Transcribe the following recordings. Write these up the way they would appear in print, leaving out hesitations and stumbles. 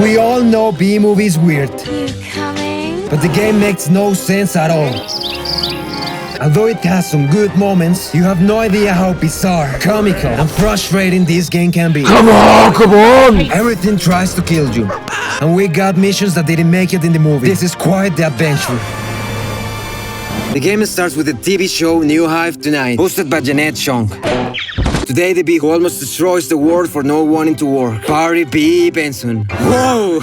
We all know B-movie is weird, You coming? but the game makes no sense at all. Although it has some good moments, you have no idea how bizarre, comical, and frustrating this game can be. Come on! Everything tries to kill you, and we got missions that didn't make it in the movie. This is quite the adventure. The game starts with the TV show New Hive Tonight, hosted by Jeanette Chong. Today, the bee who almost destroys the world for not wanting to work. Barry B. Benson. Whoa!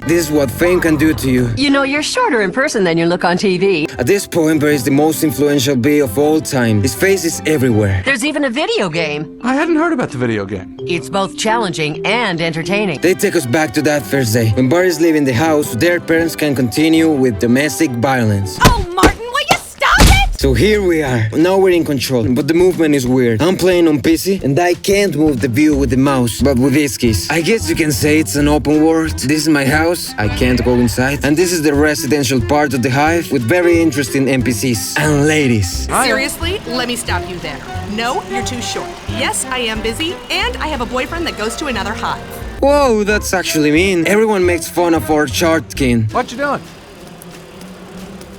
This is what fame can do to you. You know, you're shorter in person than you look on TV. At this point, Barry is the most influential bee of all time. His face is everywhere. There's even a video game. I hadn't heard about the video game. It's both challenging and entertaining. They take us back to that first day. When Barry's leaving the house, their parents can continue with domestic violence. Oh, Martin, will you stop it? So here we are. Now we're in control, but the movement is weird. I'm playing on PC, and I can't move the view with the mouse, but with these keys. I guess you can say it's an open world. This is my house. I can't go inside. And this is the residential part of the hive with very interesting NPCs and ladies. Seriously? Let me stop you there. No, you're too short. Yes, I am busy, and I have a boyfriend that goes to another hive. Whoa, that's actually mean. Everyone makes fun of our chart skin. What you doing?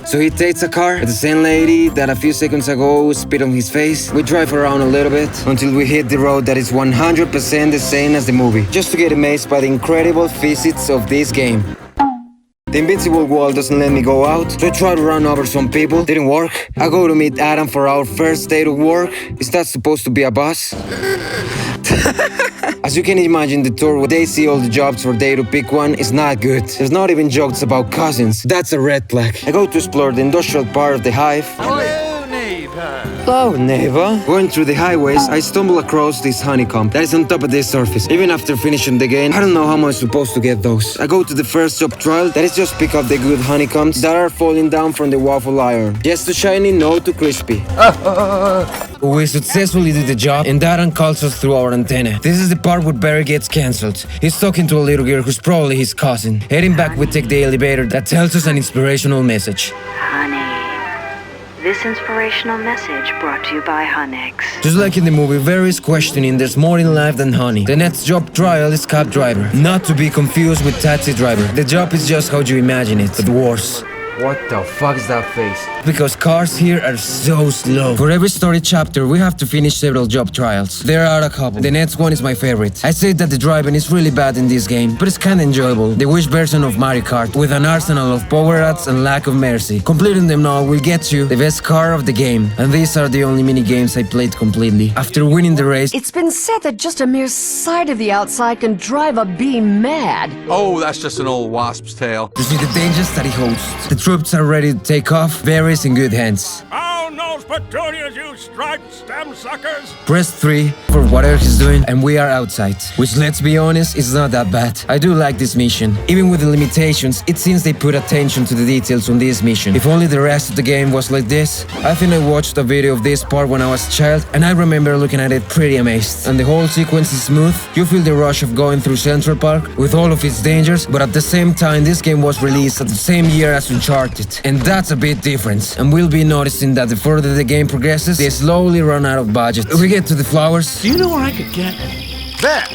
So he takes a car, the same lady that a few seconds ago spit on his face. We drive around a little bit until we hit the road that is 100% the same as the movie, just to get amazed by the incredible physics of this game. The invincible wall doesn't let me go out, so I try to run over some people. Didn't work. I go to meet Adam for our first day to work. Is that supposed to be a bus? As you can imagine, the tour where they see all the jobs for day to pick one is not good. There's not even jokes about cousins. That's a red flag. I go to explore the industrial part of the hive. Hello, neighbor. Going through the highways, I stumble across this honeycomb that is on top of the surface. Even after finishing the game, I don't know how I'm supposed to get those. I go to the first job trial, that is just pick up the good honeycombs that are falling down from the waffle iron. Yes to shiny, no to crispy. We successfully did the job, and Darren calls us through our antenna. This is the part where Barry gets cancelled. He's talking to a little girl who's probably his cousin. Heading back, we take the elevator that tells us an inspirational message. Honey. This inspirational message brought to you by Honex. Just like in the movie, Barry is questioning there's more in life than honey. The next job trial is cab driver, not to be confused with taxi driver. The job is just how you imagine it, but worse. What the fuck is that face? Because cars here are so slow. For every story chapter, we have to finish several job trials. There are a couple. The next one is my favorite. I say that the driving is really bad in this game, but it's kinda enjoyable. The Wish version of Mario Kart, with an arsenal of power-ups and lack of mercy. Completing them now will get you the best car of the game. And these are the only mini-games I played completely. After winning the race, It's been said that just a mere sight of the outside can drive a bee mad. Oh, that's just an old wasp's tale. you see the dangers that he holds. The troops are ready to take off. Barry's in good hands. Down those petunias, you striped stem suckers! Press 3 for whatever he's doing, and we are outside. Which, let's be honest, is not that bad. I do like this mission. Even with the limitations, it seems they put attention to the details on this mission. If only the rest of the game was like this. I think I watched a video of this part when I was a child, and I remember looking at it pretty amazed. And the whole sequence is smooth. You feel the rush of going through Central Park with all of its dangers, but at the same time, this game was released at the same year as Uncharted. And that's a big difference. And we'll be noticing that the further the game progresses, they slowly run out of budget. We get to the flowers. Do you know where I could get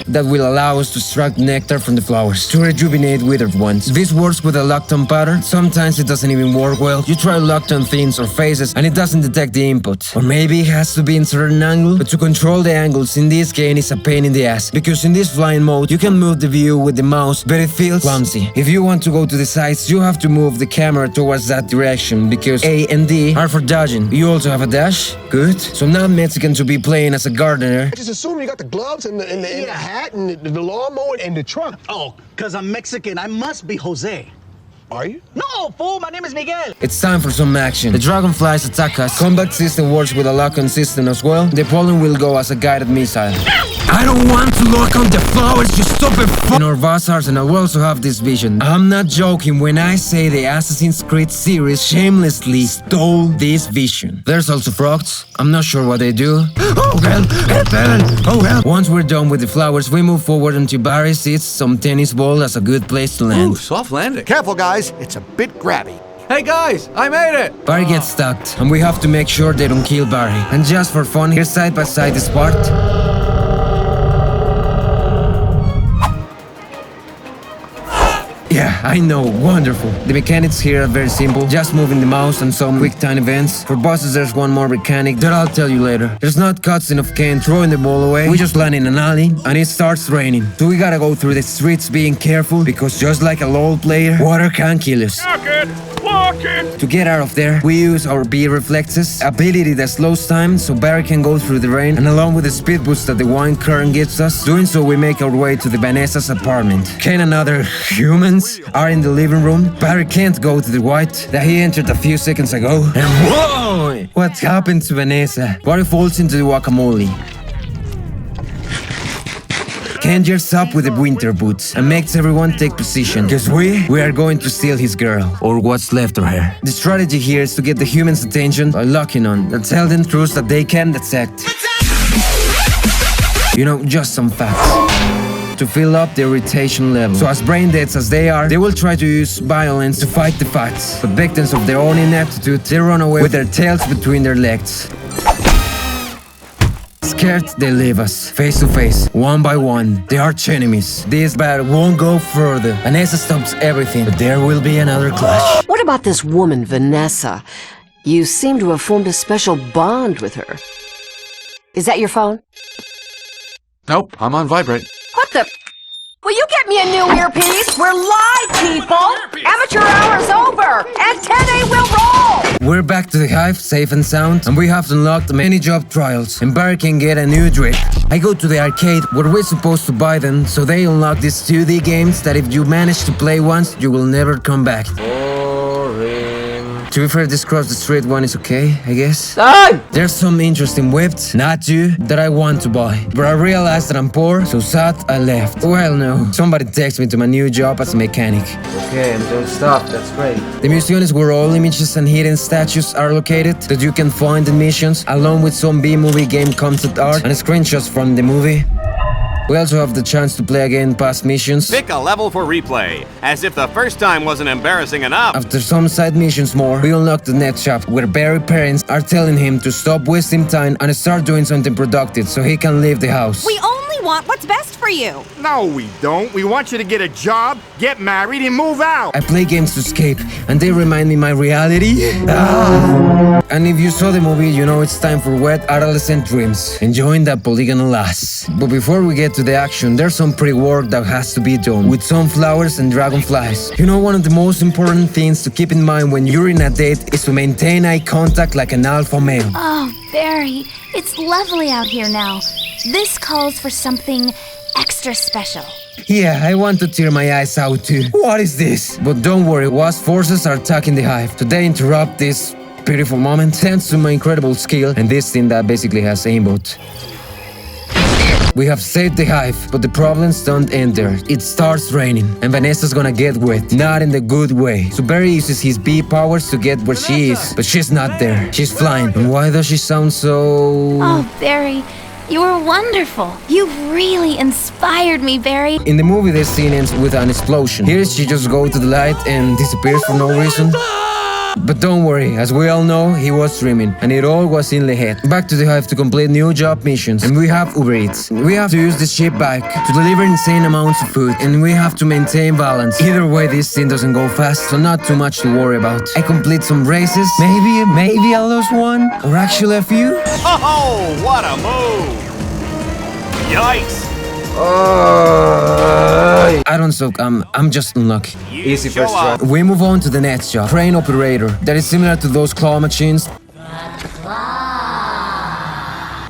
That will allow us to extract nectar from the flowers to rejuvenate withered ones. This works with a lockdown pattern. Sometimes it doesn't even work well. You try lockdown things or faces and it doesn't detect the input. Or maybe it has to be in certain angle, but to control the angles in this game is a pain in the ass. Because in this flying mode, you can move the view with the mouse, but it feels clumsy. If you want to go to the sides, you have to move the camera towards that direction because A and D are for dodging. You also have a dash? Good. So I'm not Mexican to be playing as a gardener. Just assume you got the gloves and the hat and the lawnmower and the truck. Oh, because I'm Mexican, I must be Jose. Are you? No, fool, my name is Miguel. It's time for some action. The dragonflies attack us. Combat system works with a lock-on system as well. The pollen will go as a guided missile. I don't want to lock on the flowers, you stupid f***. In our vast arsenal, we also have this vision. I'm not joking when I say the Assassin's Creed series shamelessly stole this vision. There's also frogs. I'm not sure what they do. Oh well, oh well. Once we're done with the flowers, we move forward until Barry sees some tennis ball as a good place to land. Ooh, soft landing. Careful, guys. It's a bit grabby. Hey guys, I made it! Barry gets stuck, and we have to make sure they don't kill Barry. And just for fun, here's side by side this part. I know, wonderful. The mechanics here are very simple. Just moving the mouse and some quick time events. For bosses, there's one more mechanic that I'll tell you later. There's not cutscene of Ken throwing the ball away. We just land in an alley and it starts raining. So we gotta go through the streets being careful because just like a LoL player, water can kill us. Walk it! To get out of there, we use our B reflexes, ability that slows time so Barry can go through the rain, and along with the speed boost that the wine current gives us, doing so we make our way to the Vanessa's apartment. Ken and other humans are in the living room. Barry can't go to the white that he entered a few seconds ago. And whoa! What happened to Vanessa? Barry falls into the guacamole. Ken gears up with the winter boots and makes everyone take position, because we are going to steal his girl, or what's left of her. The strategy here is to get the humans' attention by locking on and tell them truths that they can dissect. You know, just some facts to fill up the irritation level. So as brain deads as they are, they will try to use violence to fight the facts. But victims of their own ineptitude, they run away with their tails between their legs. Scared, they leave us, face to face, one by one, the arch enemies. This battle won't go further. Vanessa stops everything, but there will be another clash. What about this woman, Vanessa? You seem to have formed a special bond with her. Is that your phone? Nope, I'm on vibrate. What the? Will you get me a new earpiece? We're live, people! Amateur hour's over! At 10 a we'll roll! We're back to the hive, safe and sound, and we have unlocked many job trials, and Barry can get a new drip. I go to the arcade where we're supposed to buy them, so they unlock these 2D games that if you manage to play once, you will never come back. To be fair, this cross the street one is okay, I guess. There's some interesting whips, not you, that I want to buy. But I realized that I'm poor, so sad I left. Well, no. Somebody texted me to my new job as a mechanic. Okay, I'm doing stuff, that's great. The museum is where all images and hidden statues are located that you can find in missions, along with some B-movie game concept art and screenshots from the movie. We also have the chance to play again past missions. Pick a level for replay, as if the first time wasn't embarrassing enough. After some side missions more, we unlock the next shop where Barry's parents are telling him to stop wasting time and start doing something productive so he can leave the house. We only want what's best for you. No, we don't. We want you to get a job, get married, and move out. I play games to escape, and they remind me my reality. And if you saw the movie, you know it's time for wet adolescent dreams, enjoying that polygonal ass. But before we get to the action, there's some pre-work that has to be done with sunflowers and dragonflies. You know, one of the most important things to keep in mind when you're in a date is to maintain eye contact like an alpha male. Oh, Barry, it's lovely out here now. This calls for something extra special. Yeah, I want to tear my eyes out too. What is this? But don't worry, Wasp forces are attacking the hive. They interrupt this beautiful moment thanks to my incredible skill and this thing that basically has aimbot. We have saved the hive, but the problems don't end there. It starts raining, and Vanessa's gonna get wet, not in the good way. So Barry uses his B powers to get where she is, but she's not there. She's flying. And why does she sound so... Oh, Barry, you were wonderful. You've really inspired me, Barry. In the movie, this scene ends with an explosion. Here, she just goes to the light and disappears for no reason. But don't worry, as we all know, he was dreaming, and it all was in the head. Back to the hive to complete new job missions, and we have Uber Eats. We have to use the ship back to deliver insane amounts of food, and we have to maintain balance. Either way, this thing doesn't go fast, so not too much to worry about. I complete some races, maybe I'll lose one, or actually a few. Oh, what a move! Yikes! I don't suck, I'm just unlucky. Easy first try. We move on to the next job, crane operator. That is similar to those claw machines,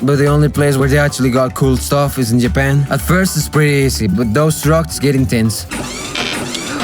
but the only place where they actually got cool stuff is in Japan. At first it's pretty easy, but those trucks get intense.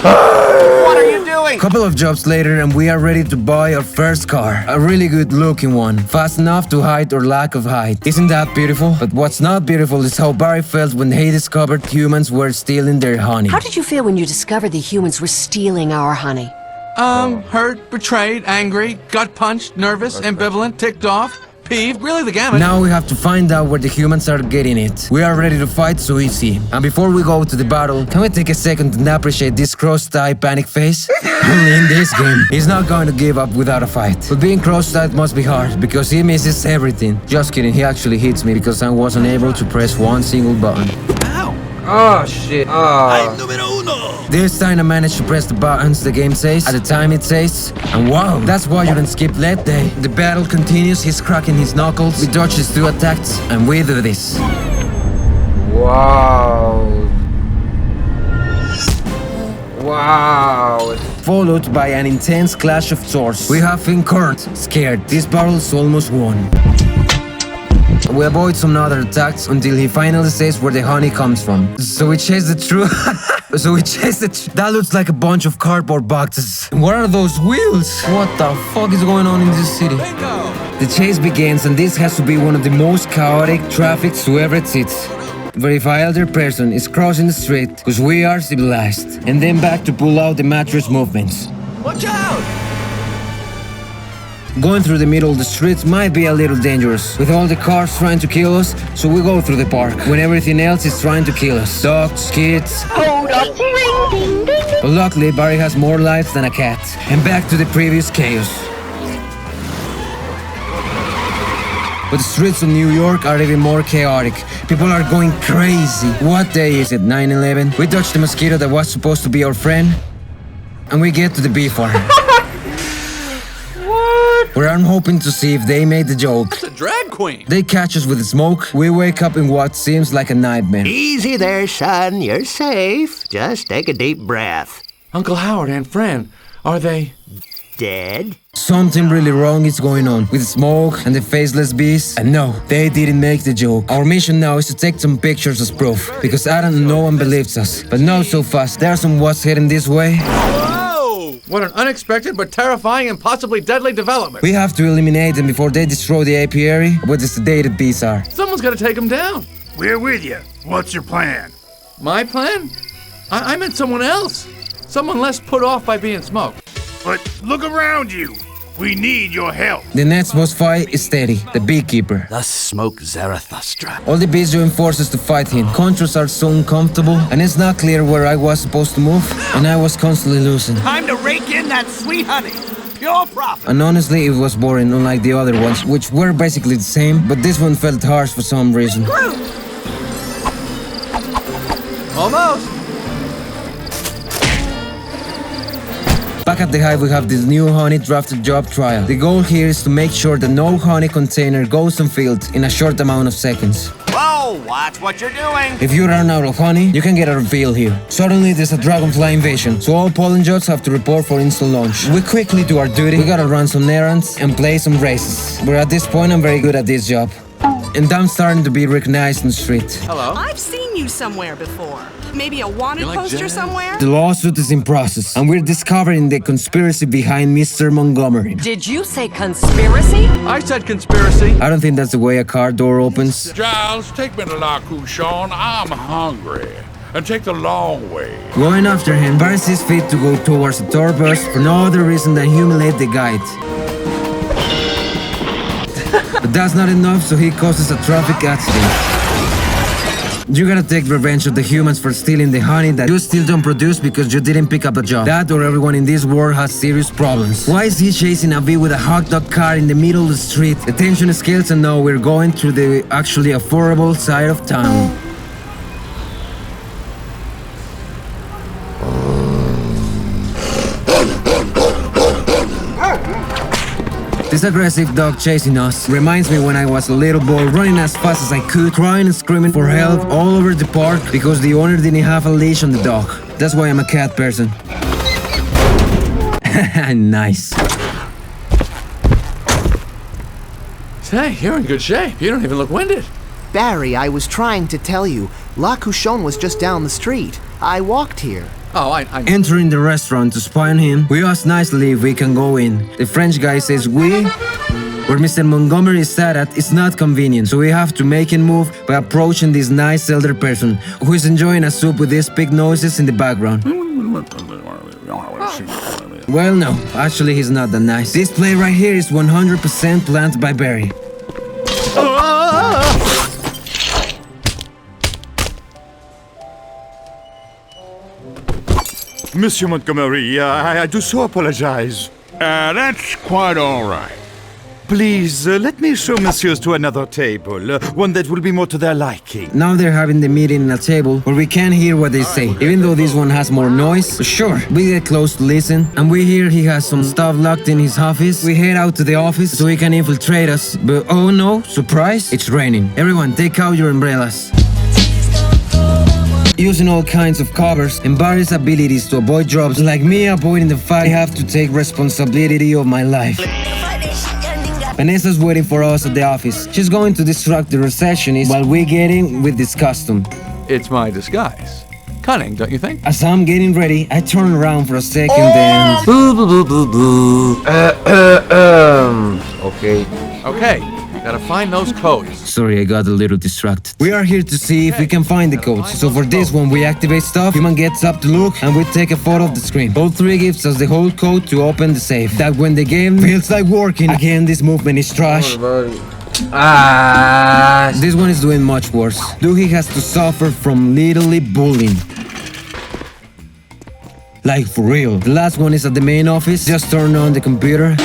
What are you doing? Couple of jobs later and we are ready to buy our first car. A really good looking one, fast enough to hide our lack of height. Isn't that beautiful? But what's not beautiful is how Barry felt when he discovered humans were stealing their honey. How did you feel when you discovered the humans were stealing our honey? Hurt, betrayed, angry, gut punched, nervous, ambivalent, ticked off, peeved, really the gamut. Now we have to find out where the humans are getting it. We are ready to fight, so easy. And before we go to the battle, can we take a second and appreciate this cross-type panic face? Only in this game, he's not going to give up without a fight. But being cross-type must be hard, because he misses everything. Just kidding, he actually hits me because I wasn't able to press one single button. Ow! Oh shit. I'm numero uno. This time I managed to press the buttons the game says at the time it says. And wow, that's why you don't skip leg day. The battle continues, he's cracking his knuckles. We dodge his 2 attacks, and we do this. Wow. Wow. Followed by an intense clash of swords. We have been caught, scared. This battle's almost won. We avoid some other attacks until he finally says where the honey comes from. So we chase the truth. That looks like a bunch of cardboard boxes. What are those wheels? What the fuck is going on in this city? The chase begins, and this has to be one of the most chaotic traffics to ever exist. Verify elder person is crossing the street because we are civilized, and then back to pull out the mattress movements. Watch out! Going through the middle of the streets might be a little dangerous, with all the cars trying to kill us, so we go through the park, when everything else is trying to kill us. Dogs, kids... Hold up! Ring, ding, ding. But luckily, Barry has more lives than a cat. And back to the previous chaos. But the streets of New York are even more chaotic. People are going crazy. What day is it? 9/11? We dodged the mosquito that was supposed to be our friend, and we get to the bee farm. Where I'm hoping to see if they made the joke. That's a drag queen. They catch us with the smoke. We wake up in what seems like a nightmare. Easy there, son. You're safe. Just take a deep breath. Uncle Howard and Fran, are they dead? Something really wrong is going on with the smoke and the faceless bees. And no, they didn't make the joke. Our mission now is to take some pictures as proof, because I don't know no one believes us. But not so fast. There are some what's heading this way. What an unexpected but terrifying and possibly deadly development. We have to eliminate them before they destroy the apiary where the sedated bees are. Someone's got to take them down. We're with you. What's your plan? My plan? I meant someone else. Someone less put off by being smoked. But look around you. We need your help. The next boss fight is Teddy, the beekeeper. Thus smoke Zarathustra. All the bees join forces to fight him. Controls are so uncomfortable, and it's not clear where I was supposed to move, and I was constantly losing. Time to rake in that sweet honey. Pure profit. And honestly, it was boring, unlike the other ones, which were basically the same, but this one felt harsh for some reason. Almost. Back at the hive, we have this new honey drafted job trial. The goal here is to make sure that no honey container goes unfilled in a short amount of seconds. Whoa, watch what you're doing. If you run out of honey, you can get a refill here. Suddenly, there's a dragonfly invasion, so all pollen jots have to report for instant launch. We quickly do our duty. We gotta run some errands and play some races. But at this point, I'm very good at this job. And I'm starting to be recognized in the street. Hello? I've seen you somewhere before. Maybe a wanted poster somewhere? The lawsuit is in process, and we're discovering the conspiracy behind Mr. Montgomery. Did you say conspiracy? I said conspiracy. I don't think that's the way a car door opens. Giles, take me to La Couchon. I'm hungry. And take the long way. Going after him, Barry sees fit to go towards the tour bus for no other reason than humiliate the guide. But that's not enough, so he causes a traffic accident. You gotta take revenge of the humans for stealing the honey that you still don't produce because you didn't pick up a job. That or everyone in this world has serious problems. Why is he chasing a bee with a hot dog car in the middle of the street? The tension scales, and now we're going through the actually affordable side of town. This aggressive dog chasing us reminds me when I was a little boy, running as fast as I could, crying and screaming for help all over the park because the owner didn't have a leash on the dog. That's why I'm a cat person. Nice. Hey, you're in good shape. You don't even look winded. Barry, I was trying to tell you. La Couchon was just down the street. I walked here. Oh, I Entering the restaurant to spy on him, we ask nicely if we can go in. The French guy says we. Where Mr. Montgomery is sat at is not convenient, so we have to make him move by approaching this nice elder person who is enjoying a soup with these pig noises in the background. Well, no, actually he's not that nice. This plate right here is 100% planted by Barry. Monsieur Montgomery, I do so apologize. That's quite all right. Please, let me show messieurs to another table. One that will be more to their liking. Now they're having the meeting at a table where we can't hear what they say. Even though this one has more noise. Sure, we get close to listen. And we hear he has some stuff locked in his office. We head out to the office so he can infiltrate us. But oh no, surprise, it's raining. Everyone, take out your umbrellas. Using all kinds of covers and various abilities to avoid drops, like me avoiding the fact I have to take responsibility of my life. Vanessa's waiting for us at the office. She's going to distract the receptionist while we get in with this costume. It's my disguise. Cunning, don't you think? As I'm getting ready, I turn around for a second and... Okay. Okay, gotta find those codes. Sorry, I got a little distracted. We are here to see if we can find the codes. So for this one, we activate stuff, human gets up to look, and we take a photo of the screen. All three gives us the whole code to open the safe. That when the game feels like working. Again, this movement is trash. This one is doing much worse. Dougie has to suffer from literally bullying. Like for real. The last one is at the main office. Just turn on the computer.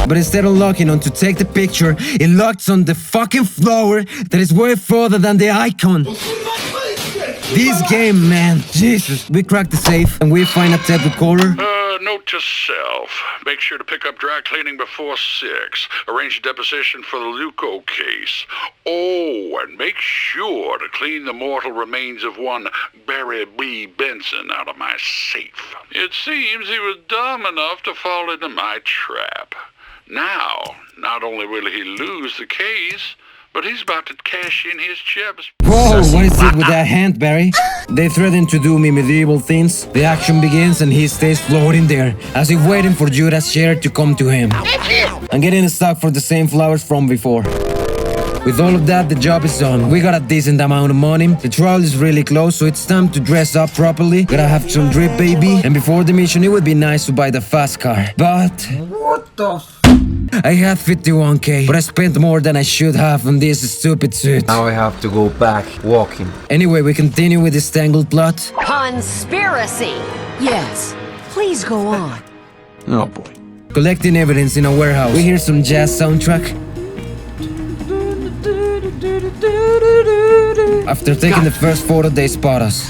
But instead of locking on to take the picture, it locks on the fucking flower that is way further than the icon. This game, man. Jesus. We crack the safe and we find a tape recorder. Note to self. Make sure to pick up dry cleaning before 6. Arrange a deposition for the Luco case. Oh, and make sure to clean the mortal remains of one Barry B. Benson out of my safe. It seems he was dumb enough to fall into my trap. Now, not only will he lose the case, but he's about to cash in his chips. Whoa, what is it with that hand, Barry? They threaten to do me medieval things. The action begins and he stays floating there, as if waiting for Judas' share to come to him. I'm getting stuck for the same flowers from before. With all of that, the job is done. We got a decent amount of money. The trial is really close, so it's time to dress up properly. Gotta have some drip, baby. And before the mission, it would be nice to buy the fast car. But... What the f... I had 51k, but I spent more than I should have on this stupid suit. Now I have to go back walking. Anyway, we continue with this tangled plot. Conspiracy! Yes, please go on. Oh boy. Collecting evidence in a warehouse. We hear some jazz soundtrack. After taking the first photo, they spot us.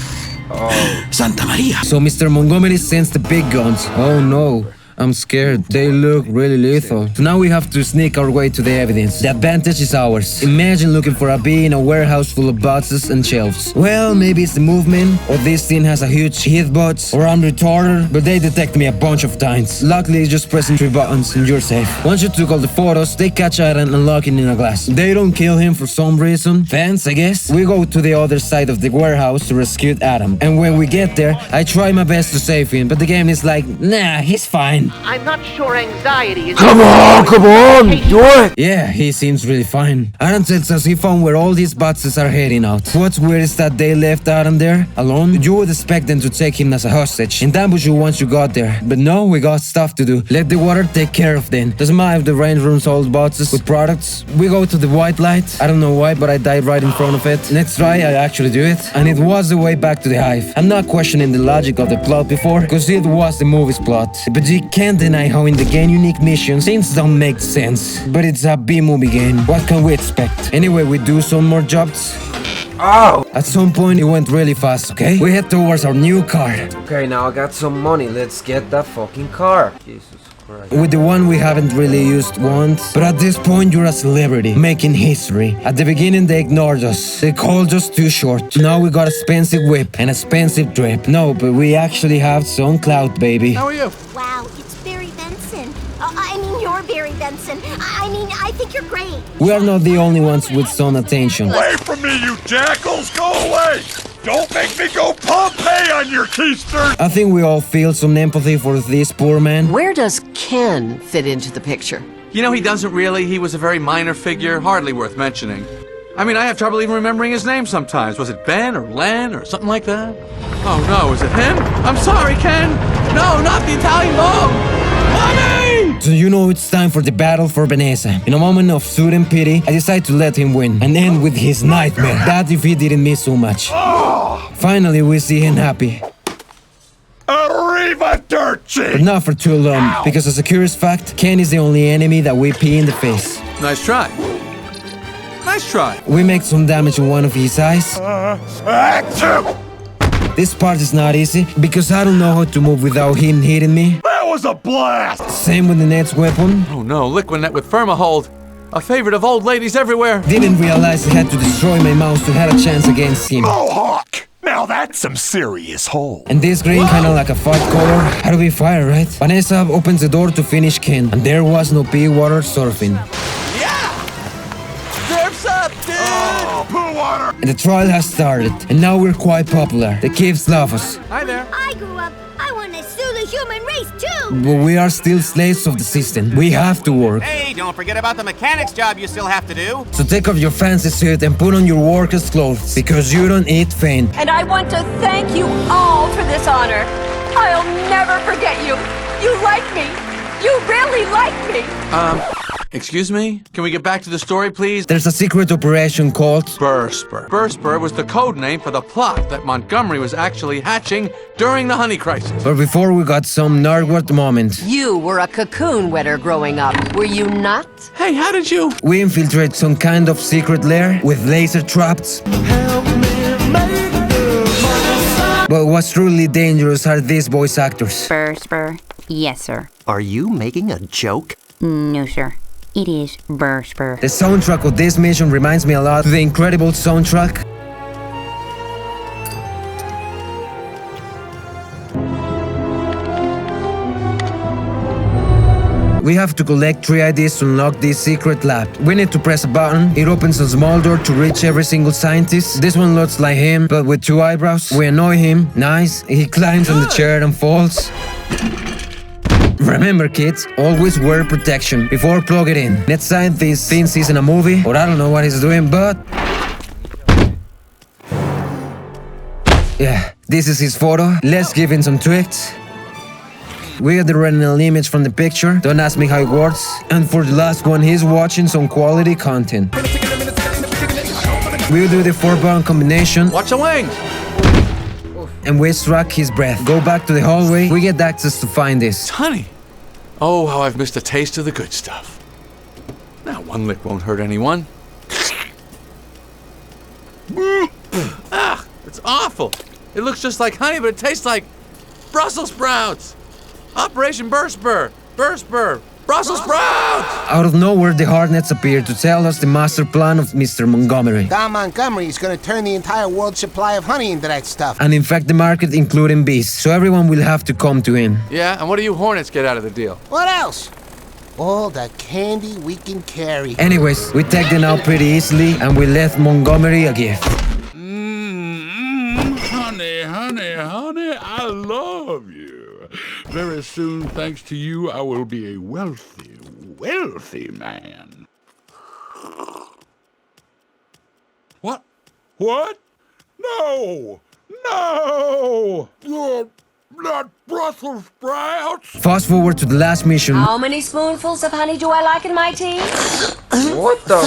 Oh. Santa Maria! So Mr. Montgomery sends the big guns. Oh no. I'm scared. They look really lethal. So now we have to sneak our way to the evidence. The advantage is ours. Imagine looking for a bee in a warehouse full of boxes and shelves. Well, maybe it's the movement, or this thing has a huge hitbox, or I'm retarded, but they detect me a bunch of times. Luckily, it's just pressing 3 buttons and you're safe. Once you took all the photos, they catch Adam and lock him in a glass. They don't kill him for some reason. Fans, I guess. We go to the other side of the warehouse to rescue Adam. And when we get there, I try my best to save him, but the game is like, nah, he's fine. I'm not sure anxiety is... Come on, do it! Yeah, he seems really fine. Adam tells us he found where all these boxes are heading out. What's weird is that they left Adam there, alone. You would expect them to take him as a hostage and ambush you once you got there. But no, we got stuff to do. Let the water take care of them. Doesn't matter if the rain ruins all the boxes with products. We go to the white light. I don't know why, but I died right in front of it. Next try, I actually do it. And it was the way back to the hive. I'm not questioning the logic of the plot before, because it was the movie's plot. But you can't deny how in the game unique missions things don't make sense. But it's a B-movie game. What can we expect? Anyway, we do some more jobs. Oh! At some point it went really fast, okay? We head towards our new car. Okay, now I got some money. Let's get that fucking car. Jesus Christ. With the one we haven't really used once. But at this point you're a celebrity, making history. At the beginning they ignored us. They called us too short. Now we got a expensive whip and expensive drip. No, but we actually have some clout, baby. How are you? Wow, it's Barry Benson. I mean, you're Barry Benson. I think you're great. We are not the only ones with some attention. Away from me, you jackals! Go away! Don't make me go Pompeii on your keister! I think we all feel some empathy for this poor man. Where does Ken fit into the picture? You know, he doesn't really. He was a very minor figure, hardly worth mentioning. I mean, I have trouble even remembering his name sometimes. Was it Ben or Len or something like that? Oh no, is it him? I'm sorry, Ken! No, not the Italian mom! Mommy! So you know it's time for the battle for Vanessa. In a moment of sudden pity, I decide to let him win and end with his nightmare. That if he didn't miss so much. Finally, we see him happy. Arriva dirt cheap! But not for too long, because as a curious fact, Ken is the only enemy that we pee in the face. Nice try. Nice try. We make some damage in one of his eyes. This part is not easy, because I don't know how to move without him hitting me. That was a blast! Same with the next weapon. Oh no, Liquid with Firmahold. A favorite of old ladies everywhere. Didn't realize I had to destroy my mouse to have a chance against him. Mohawk! Now that's some serious hole. And this green kinda like a fart color. How do we fire, right? Vanessa opens the door to finish Ken, and there was no pea water surfing. Surf's up, dude! Oh, pool water! And the trial has started, and now we're quite popular. The kids love us. Hi there. I grew up. I want to sue the human race too. But we are still slaves of the system. We have to work. Hey, don't forget about the mechanic's job you still have to do. So take off your fancy suit and put on your worker's clothes, because you don't eat faint. And I want to thank you all for this honor. I'll never forget you. You like me. You really like me. Excuse me? Can we get back to the story, please? There's a secret operation called Burspur. Burspur was the code name for the plot that Montgomery was actually hatching during the honey crisis. But before we got some Narwhal moment. You were a cocoon wetter growing up, were you not? Hey, how did you? We infiltrate some kind of secret lair with laser traps. But what's truly dangerous are these voice actors. Burspur? Yes, sir. Are you making a joke? No, sir. It is Burspur. The soundtrack of this mission reminds me a lot of the incredible soundtrack. We have to collect 3 IDs to unlock this secret lab. We need to press a button. It opens a small door to reach every single scientist. This one looks like him, but with 2 eyebrows. We annoy him. Nice. He climbs on the chair and falls. Remember, kids, always wear protection before plug it in. Let's say this thinks he's in a movie, or I don't know what he's doing, but... yeah, this is his photo. Let's give him some tweaks. We got the retinal image from the picture. Don't ask me how it works. And for the last one, he's watching some quality content. We'll do the 4-button combination. Watch the wings! And we struck his breath. Go back to the hallway. We get access to find this. Honey! Oh, how I've missed a taste of the good stuff. Now, 1 lick won't hurt anyone. Ah, it's awful. It looks just like honey, but it tastes like Brussels sprouts. Operation Burspur. Burspur. Brussels sprouts! Out of nowhere, the Hornets appear to tell us the master plan of Mr. Montgomery. Don Montgomery is going to turn the entire world's supply of honey into that stuff. And infect the market, including bees. So everyone will have to come to him. Yeah, and what do you Hornets get out of the deal? What else? All the candy we can carry. Anyways, we take them out pretty easily, and we left Montgomery a gift. Honey, honey, honey, I love you. Very soon, thanks to you, I will be a wealthy, wealthy man. What? What? No! No! Not Brussels sprouts! Fast forward to the last mission. How many spoonfuls of honey do I like in my tea? What the?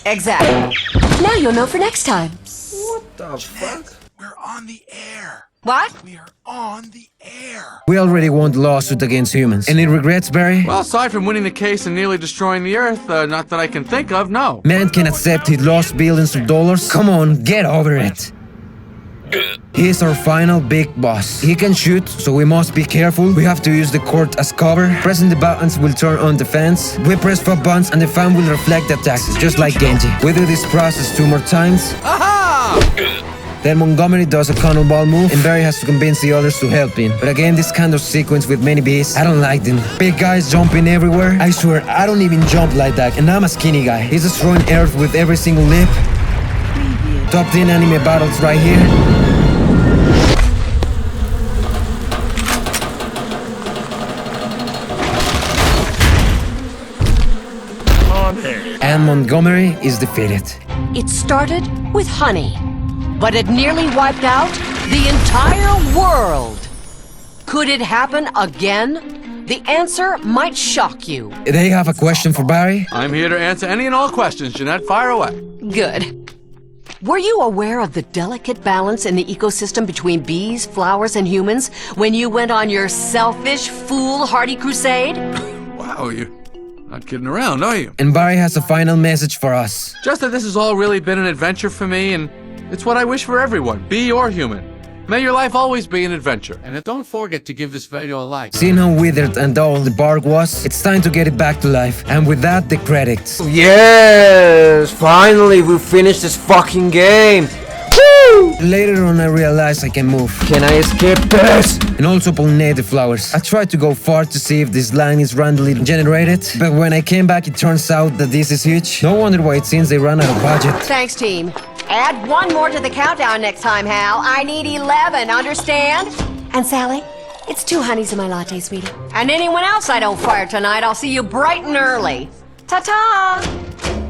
Exactly. Now you'll know for next time. What the fuck? We're on the air. What? We are on the air. We already won the lawsuit against humans. Any regrets, Barry? Well, aside from winning the case and nearly destroying the Earth, not that I can think of, no. Man can accept he lost billions of dollars. Come on, get over it. He's our final big boss. He can shoot, so we must be careful. We have to use the court as cover. Pressing the buttons will turn on the fans. We press 4 buttons and the fan will reflect the attacks, just like Genji. We do this process 2 more times. Aha! Then Montgomery does a cannonball move, and Barry has to convince the others to help him. But again, this kind of sequence with many bees, I don't like them. Big guys jumping everywhere. I swear, I don't even jump like that, and I'm a skinny guy. He's destroying Earth with every single leap. Top 10 anime battles right here. And Montgomery is defeated. It started with honey, but it nearly wiped out the entire world. Could it happen again? The answer might shock you. They have a question for Barry? I'm here to answer any and all questions, Jeanette. Fire away. Good. Were you aware of the delicate balance in the ecosystem between bees, flowers, and humans when you went on your selfish, foolhardy crusade? Wow, you're not kidding around, are you? And Barry has a final message for us. Just that this has all really been an adventure for me, and it's what I wish for everyone, bee or human. May your life always be an adventure. And don't forget to give this video a like. Seeing how withered and dull the bark was, it's time to get it back to life. And with that, the credits. Yes! Finally, we finished this fucking game! Woo! Later on, I realized I can move. Can I skip this? And also pollinate the flowers. I tried to go far to see if this line is randomly generated, but when I came back, it turns out that this is huge. No wonder why it seems they ran out of budget. Thanks, team. Add one more to the countdown next time, Hal. I need 11, understand? And Sally, it's 2 honeys in my latte, sweetie. And anyone else I don't fire tonight, I'll see you bright and early. Ta-ta!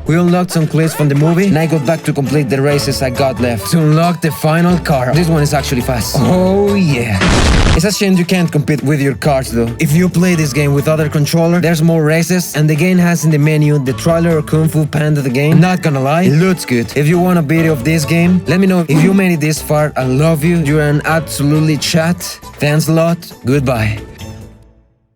We unlocked some clips from the movie, and I got back to complete the races I got left to unlock the final car. This one is actually fast. Oh yeah. It's a shame you can't compete with your cars though. If you play this game with other controller, there's more races, and the game has in the menu the trailer or Kung Fu Panda the game. Not gonna lie, it looks good. If you want a video of this game, let me know. If you made it this far, I love you. You're an absolutely chat. Thanks a lot. Goodbye.